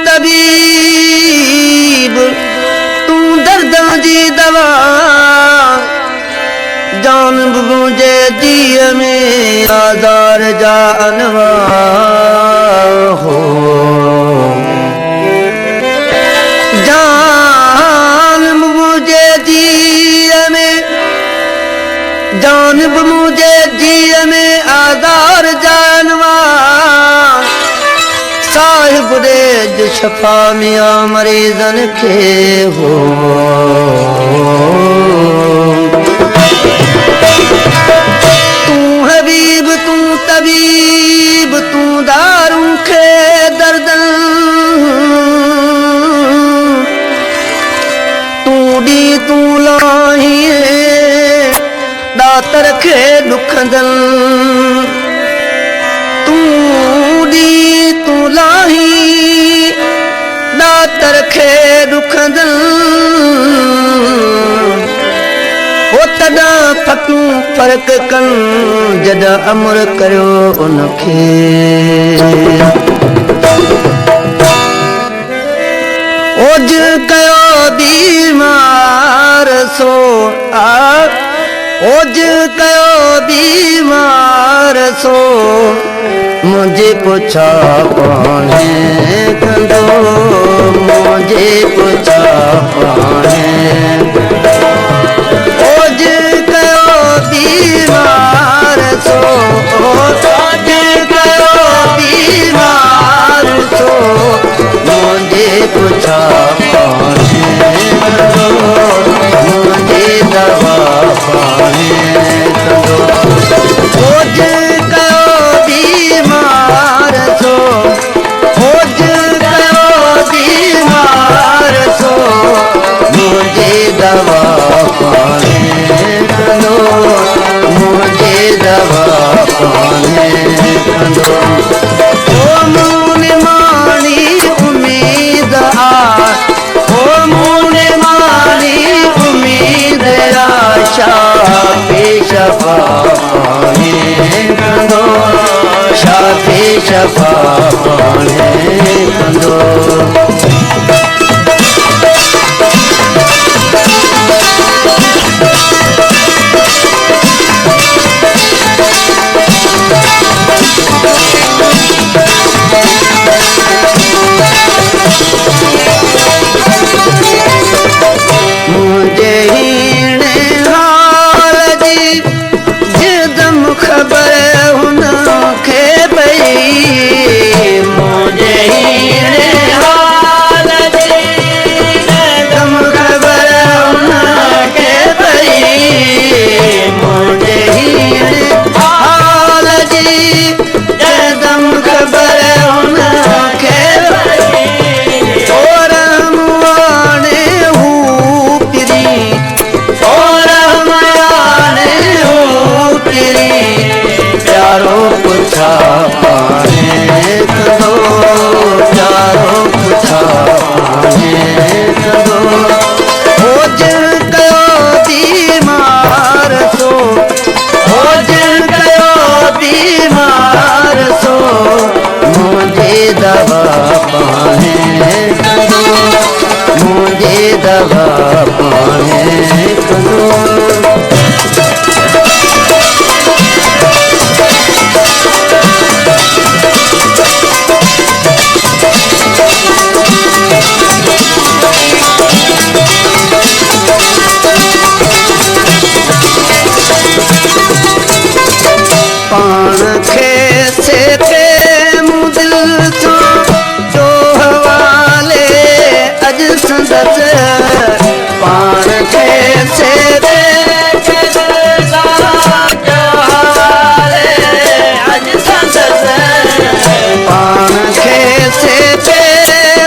तबीब तू दर्दां दी दवा जान मुझे दिय में आज़ार जा अनवा हो जान मुझे दिय में जान मुझे दिय में आज़ार जानवा साहिब रेज शफा मिया मरीजन के हो तू हबीब तू तबीब तू दारू के दर्दन तू दी तू लाहिए दातर के दुखदन तू दी तू लाही दातर खे दुखदन ओ तदा फटू फर्क कन जदा अमर करो उनखे ओज कयो बीमार सो ओज कयो बीमार सो मुझे पुछा पाने कंदो मुझे पुछा पाने ओज कयो बीमार सो ओज कयो बीमार सो मुझे पुछा पाने कंदो मुझे दवा पाने कंदो ओज कयो बीमार सो ओज कयो बीमार सो मुझे दवा पाने कंदो मुझे दवा पाने कंदो ओ मूने मानी उम्मीद आ ओ मूने मानी उम्मीद आशा पेशफा पाने कंदो शाफी शफा पाने कंदो मुझे हीणे हाल जी जिदम खबर हुनखे पई मुझे हीणे हाल जी जिदम खबर हुनखे पई मुझे हीणे हाल जी जिदम खबर हुनखे पई और मुआने हू पिरी और हमारे हो पिरी प्यारो पुछा पाने करो प्यारो पुछा पाने करो ओज कयो बीमार सो ओज कयो बीमार सो मुझे दवा पाने करो मुझे दवा पाने करो पान खे से के मुदिल तो जो हवाले अज संदस पान खे से के हवाले अज संदस पान खे से के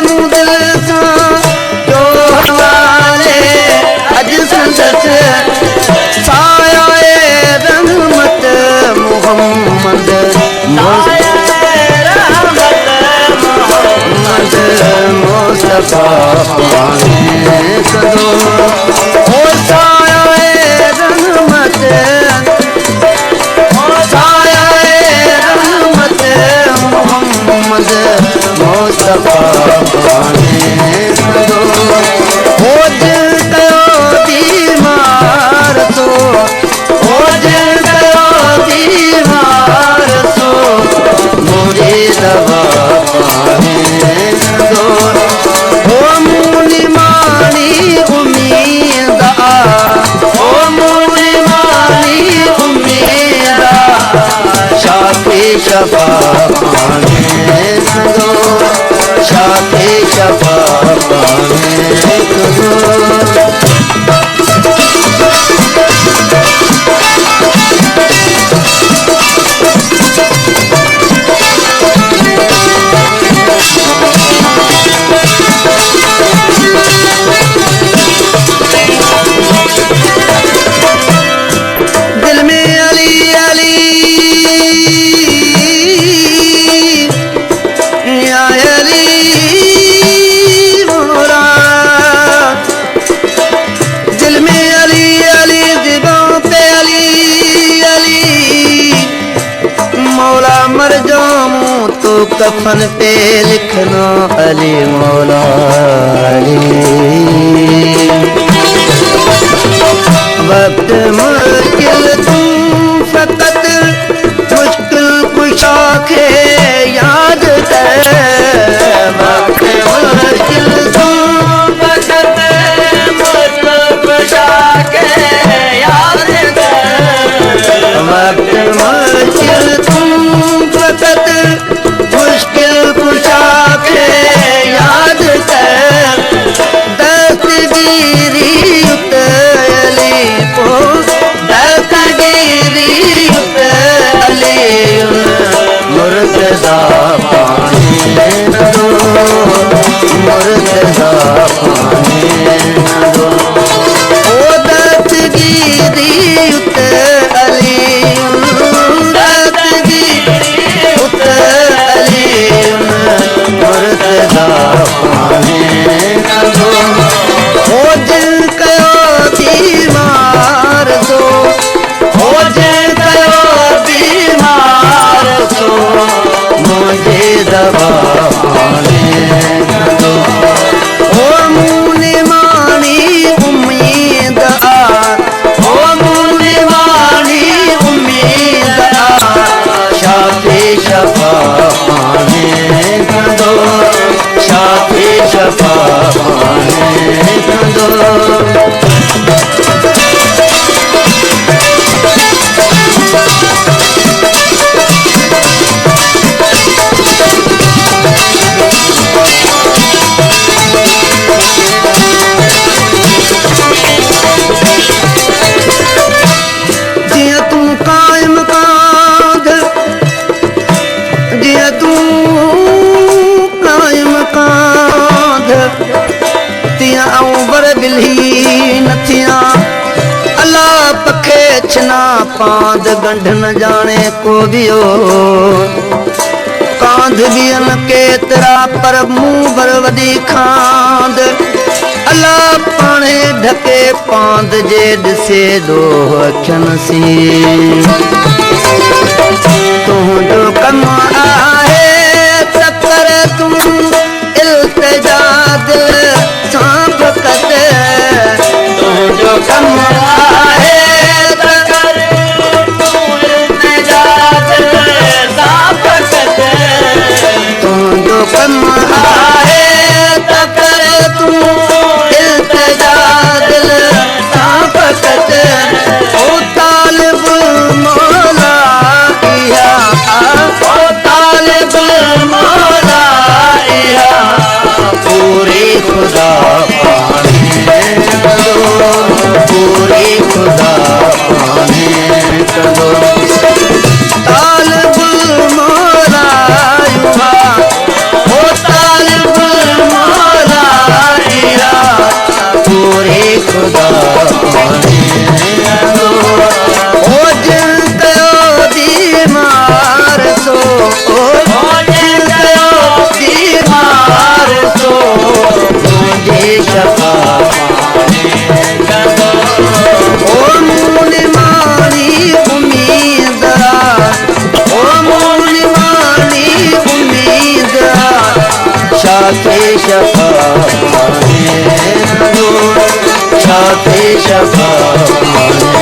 मुदिल तो जो हवाले अज संदस साया रहमत मोहम्मद मुस्तफा पाने करो ओ साया रहमत मोहम्मद मुस्तफा शफा पाने दो खोज कयो बीमार सो खोज कयो बीमार सो मुझे दवा पाने दो ओ मुनी मानी उम्मीद ओ मुनी मानी उम्मीद शाफी शफा पाने दो शाफी शफा पाने दो कफन पे लिखना अली मौला अली वक्त मुश्किल तुम फकत मुश्किल कुशा के याद कर वक्त मुश्किल तुम फकत मुश्किल कुशा के याद कर वक्त मुश्किल तुम फकत मुश्किल कुशा के याद कर दस्तगीरी अली को दस्तगीरी अली मुर्तज़ा पाने दो मुर्तज़ा पाने दो ओ दस्तगीरी अली मुर्तज़ा पाने दो खोज कयो बीमार दो खोज कयो बीमार दो मुझे दवा पाने दो ओ मुनी मानी उम्मीद ओ मुनी मानी उम्मीद शाफी शफा पाने दो शाफी शफा पाने दो जिया तू कायम कांध जिया तू कायम कांध तिया बर बिल्ही नथिया अल्लाह पखे छना पांध गंढ न जाने को बियो कांध बियन के तेरा पर मुंह भर वदी खांद अल्लाह पाने ढके पांध जे दिसे दो अखन सी तू जो कम आहे तकर तू इल्तिजा दिल सांप कत तू जो कम आहे तकर तू इल्तिजा दिल सांप कत तू जो कम आहे तकर तू इल्तिजा दिल सांप कत ओ तालिब मौला इया ओ तालिब मौला इया पूरी खुदा पाने दो पूरी खुदा पाने दो तालिब मौला इया ओ तालिब छाती शफा माने हजूर छाती शफा माने